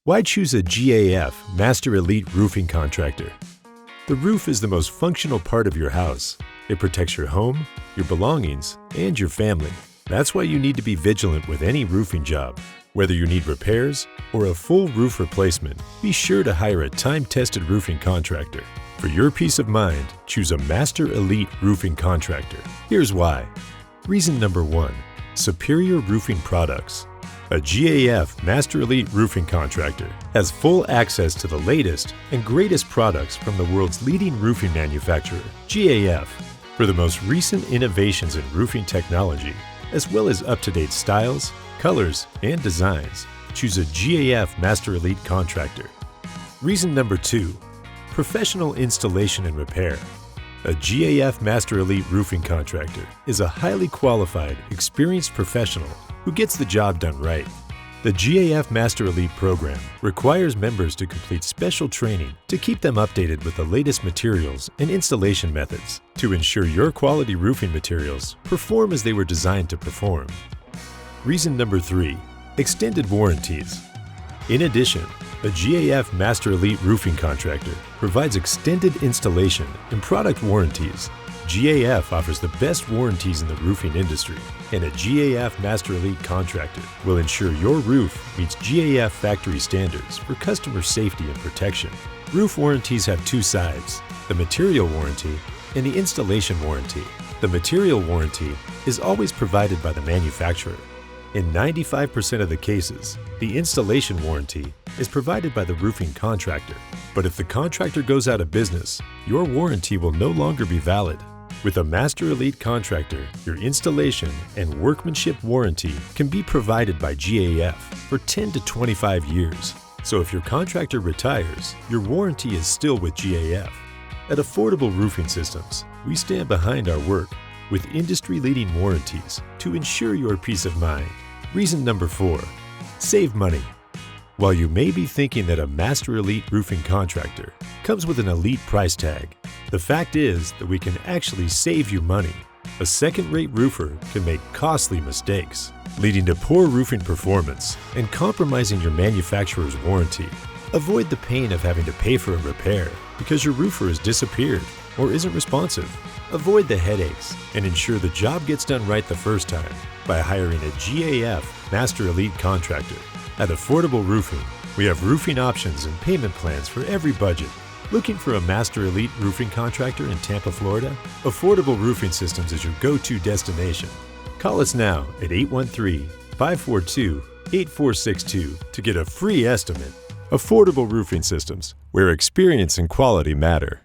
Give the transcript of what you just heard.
Why choose a GAF Master Elite roofing contractor? The roof is the most functional part of your house. It protects your home, your belongings, and your family. That's why you need to be vigilant with any roofing job. Whether you need repairs or a full roof replacement, be sure to hire a time-tested roofing contractor. For your peace of mind, choose a Master Elite roofing contractor. Here's why. Reason number 1. Superior roofing products. A GAF Master Elite roofing contractor has full access to the latest and greatest products from the world's leading roofing manufacturer, GAF. For the most recent innovations in roofing technology, as well as up-to-date styles, colors, and designs, choose a GAF Master Elite contractor. Reason number 2. Professional installation and repair. A GAF Master Elite roofing contractor is a highly qualified, experienced professional who gets the job done right. The GAF Master Elite program requires members to complete special training to keep them updated with the latest materials and installation methods to ensure your quality roofing materials perform as they were designed to perform. Reason number 3. Extended warranties. In addition, a GAF Master Elite roofing contractor provides extended installation and product warranties. GAF offers the best warranties in the roofing industry, and a GAF Master Elite contractor will ensure your roof meets GAF factory standards for customer safety and protection. Roof warranties have two sides, the material warranty and the installation warranty. The material warranty is always provided by the manufacturer. In 95% of the cases, the installation warranty is provided by the roofing contractor. But if the contractor goes out of business, your warranty will no longer be valid. With a Master Elite contractor, your installation and workmanship warranty can be provided by GAF for 10 to 25 years. So if your contractor retires, your warranty is still with GAF. At Affordable Roofing Systems, we stand behind our work with industry-leading warranties to ensure your peace of mind. Reason number 4. Save money. While you may be thinking that a Master Elite roofing contractor comes with an elite price tag, the fact is that we can actually save you money. A second-rate roofer can make costly mistakes, leading to poor roofing performance and compromising your manufacturer's warranty. Avoid the pain of having to pay for a repair because your roofer has disappeared or isn't responsive. Avoid the headaches and ensure the job gets done right the first time by hiring a GAF Master Elite contractor. At Affordable Roofing, we have roofing options and payment plans for every budget. Looking for a Master Elite roofing contractor in Tampa, Florida? Affordable Roofing Systems is your go-to destination. Call us now at 813-542-8462 to get a free estimate. Affordable Roofing Systems, where experience and quality matter.